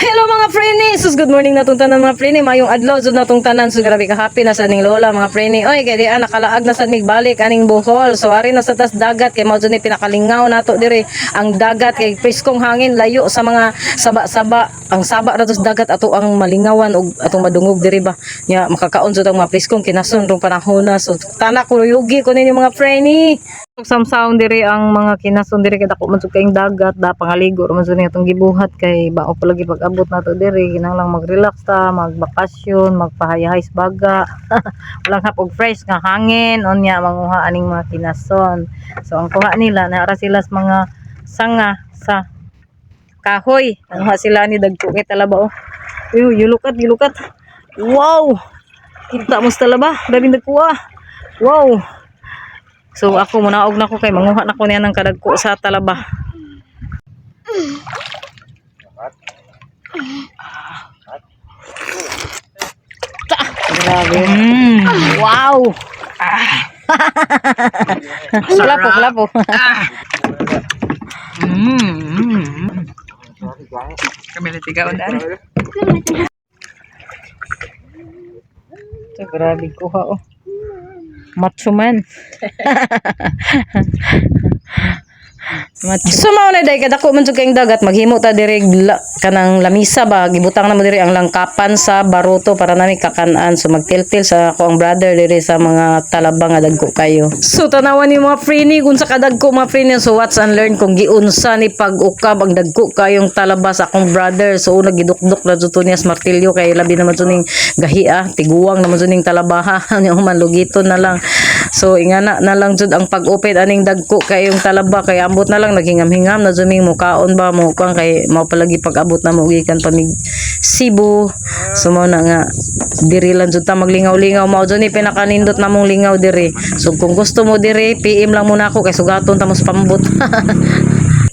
Hello mga preni! Sus, good morning natong tanan mga preni. Mayong adlaw jud natong tanan. So grabe ka happy na sa ning lola mga preni. Oy, kay di nakalaag na sa migbalik aning Bohol. So ari na sa tas dagat kay mao jud ni pinakalingaw nato diri. Ang dagat kay priskong hangin layo sa mga saba-saba. Ang saba ra sa dagat ato ang malingawan og atong madungog diri ba. Nya makakaon jud ang mga priskong kinason rong panahon na. So tana ko yugi ko ninyo mga preni. Samsaon diri ang mga kinason diri kay dako man jud kayong dagat da pangaligo man jud ni atong gibuhat kay bao palagi pag-abot nato diri kinahanglan mag-relax ta, magbakasyon, magpahayahay sa baga. Walang hapog fresh nga hangin unya manguha aning mga kinason. So ang kuha nila naara sila sa mga sanga sa kahoy. Nanguha sila ni dagko kay talaba oh. Yulukat. Wow! Kita mo sa talaba, dabi dagkuha. Wow! So ako munaog na ko kay manguha na ko niya ng kadagko sa talaba. Grabe. Wow. Lapo. Kami na tigaon na. Grabe kuha oh. Macho man. So mao na day kadako man jud kayong dagat maghimo ta diri kanang lamisa ba gibutang na mo diri ang langkapan sa baruto para nami kakan-an. So magtiltil sa ako ang brother diri sa mga talaba nga dagko kayo. So tanawan ni mga free kung sa kadagko mga free so watch and learn kung giunsa ni pag-ukab ang dagko kayong talaba sa akong brother. So una gidukdok na jud niya sa martilyo kay labi naman jud ning gahi tiguang naman jud ning talabaha nya human lugiton na lang. So ingana na lang jud ang pag-upit aning dagko kayong talaba kay ambot na lang naghingam-hingam na juming mukaon ba mo kang kay mao palagi pag-abot na mo gikan pa mig Cebu. So mao na nga diri lang jud ta maglingaw-lingaw mao jud ni pinakanindot namong lingaw diri. So kung gusto mo diri PM lang muna ako kay sugaton ta mo sa pambot.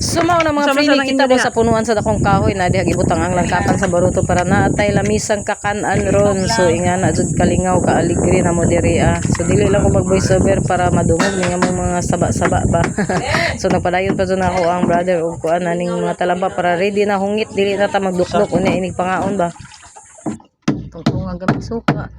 So mao na mga free kita mo sa punuan sa dakong kahoy na diha gibutang ang langkapan sa baruto para naatay lamisang kakan-an ron. So ingana jud kalingaw ka aligre na mo diri So dili lang ko mag voice over para madungog ninyo mga saba-saba ba. So nagpadayon pa jud ako ang brother og kuan aning mga talaba para ready na hungit dili na ta magduklok unya inig pangaon ba. Tungtungan gamit suka.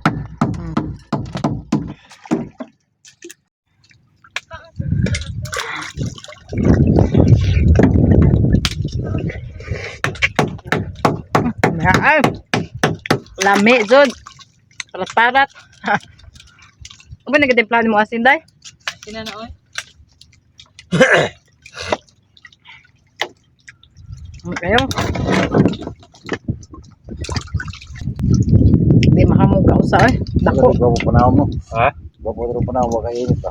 Ay, lami jud. Parat-parat. Uban nagatimplan mo asin day? Sinanaoy. Kayo. Di mahamog ka usa eh. Dako. Bawa panaw mo. Ha? Bawa panaw mo kay init pa.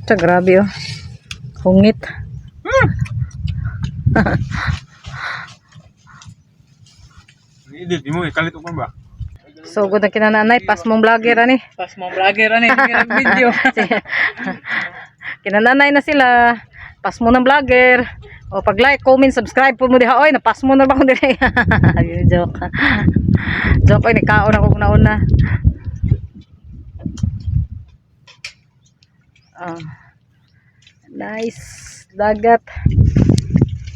Sa grabe oh. Hungit. Hindi mo ikalit ko ba? So good na kinananay, pas mong vlogger ani. Pas mo vlogger ani video. Kinananay na sila. Pas mo ng vlogger. O pag like, comment, subscribe po mo diha. Oy, napas mo na ba ko dire? Joke. Joke oy, nikaon ako una-una. Nice dagat.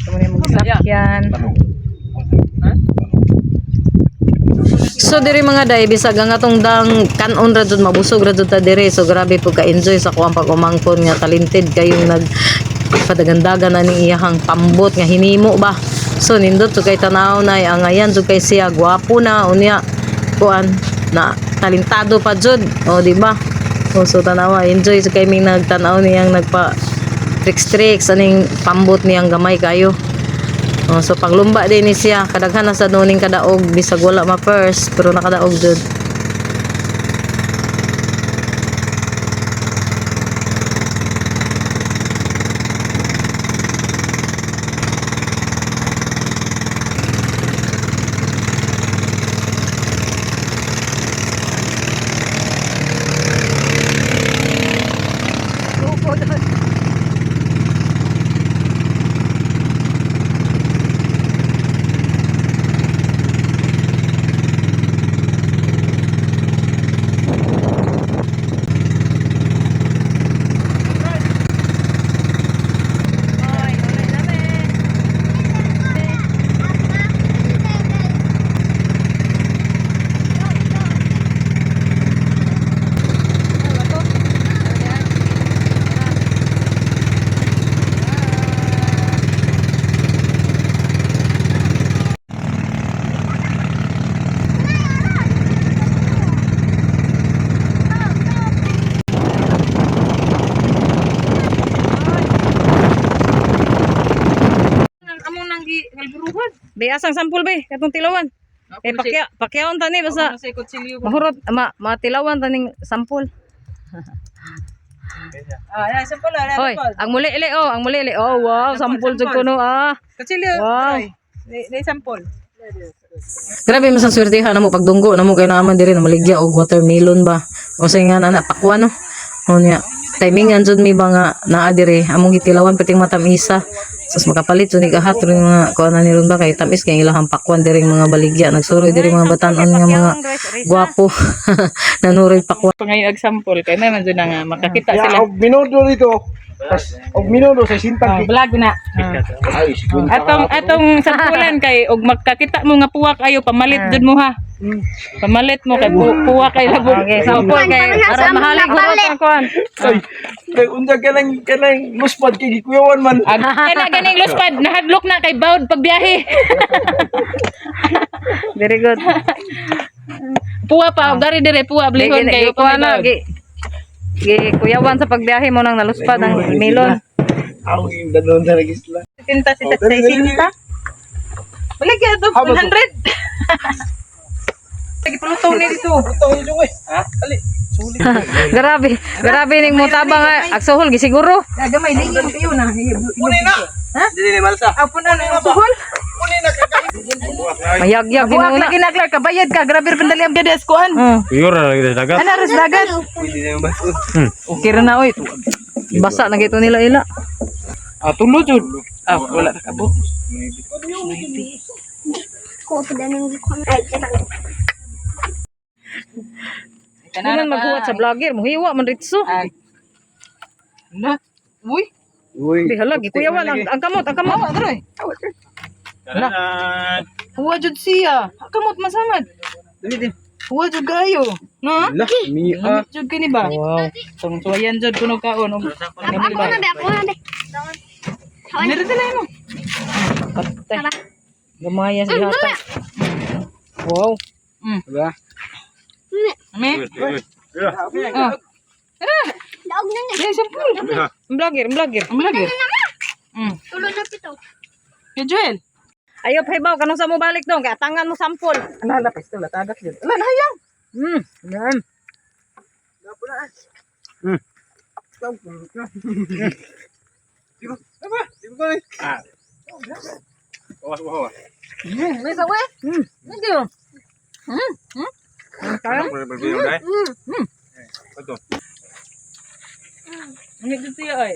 Ito mo yung mga sakyan. So diri mga day bisag nga tong dang kanon ra jud mabusog ra jud ta diri. So grabe po ka enjoy sa kuang pag-umangkon nga talented kayong nag padagandagan na ning iyahang pambot nga hinimo ba. So nindot jud kay tanaw na ang ayan jud kay siya gwapo na unya kuan na talentado pa jud. O di ba? So tanawa enjoy jud kay ming nagtanaw niyang nagpa tricks aning pambot niyang gamay kayo. So paglumba din ni siya kadaghan na sa nuning kadaog bisag wala ma first pero nakadaog jud. kalburuhan. Be asang sampol be katong tilawan. Eh pakyaon tani basta Sa kutsilyo. mahurot matilawan taning sampol. Yan, sampol na. Hoy, ang muli-ili oh, ang muli-ili. Oh, wow, sampol jud kuno ah. Kutsilyo. Wow. Nay sampol. Grabe masang swertihan namo pagdunggo namo kay naaman diri na maligya og watermelon ba. O sa nga na pakwan no. Unya, timingan jud mi ba nga naa diri among gitilawan pating matamisa. Sus makapalit jud ni gahat ring mga kuan ni ron ba kay tamis kay ilahang pakwan diri mga baligya nagsuroy diri mga batan-on nga mga gwapo. Nanuroy pakwan. Pangayo ag sampol kay may man jud nga makakita Ya, sila. og minuto dito. Og minuto sa sintag. Vlog na. Ay, siguro. Atong sampulan kay og magkakita mo nga puwak ayo pamalit jud mo ha. Pamalit mo kay puwak kay labog. Sampol kay para mahalig hurot ang kuan. Ay, kay unsa kanang muspad kay gikuyawan man. Kaya ganing luspad nahadlok na kay bawd pagbiyahe. Very good. Puwa pa gari dire puwa blihon kay kuan na kuyawan sa pagbiyahe mo nang naluspad ang melon. Ako yung danon sa regisla. tinta si Oh, dali, dali. tinta. Balik ka to 100. Lagi pelutong ni dito. Ito yung eh. Ha? Ali. Sulit. Grabe ning mutabang agsuhol gisiguro. Gamay lingon kayo na. Kunin na. Ha? Dili ni malsa. Apo na ang suhol. Kunin na kaka. Mayagyag Buwak ginauna. lagi na Clark kabayad ka grabe pandali ang gadas kuan. Iyor na lagi sa dagat. Ana res dagat. Pwede na yung baso. Okay ra na oy. Basa na gito nila ila. Ah tulo jud. Ah wala na kabo. Kanan maghuwat sa vlogger, muhiwa man ritso. Ay. Na. Uy. Uy. Di hala gikuyawan ang kamot, ang kamot. Aroy. Tanan. Huwa jud siya. Kamot masamad. Dali din. Huwa jud kayo. No? Lah, mi Lamit jud kini ba? Wow. Tungtuayan jud kuno kaon. Gamil ba? Meron sila mo. Patay. Gamayan si hata. Wow. Diba? Ame. Oh. Tara. Yan sampul. Vlogger. Ang lagi. Kaya Joel. Ayo paibaw kanong sa mo balik dong, kay atangan mo sampol. Ala la pesta la tagas jud. Ala hayang. Yan. Diba? Diba ko eh. Ah. Wawas. May sawe. Hindi oh. Kaya? Berbeda dai. Ito. Ang jud siya ay.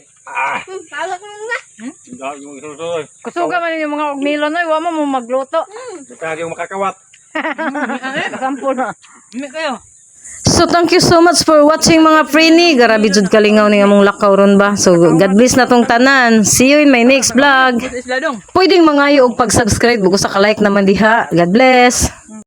Enggak yung susoy. Kusuga man yung mga melon oy, wa mo magluto. Kita yung makakawat. Sampol na. Ame kayo. So thank you so much for watching mga Frini. Grabe jud kalingaw ning among lakaw ron ba. So God bless na tong tanan. See you in my next vlog. Isla dong. Pwedeng mangayo og pag-subscribe bugo sa ka-like naman diha. God bless.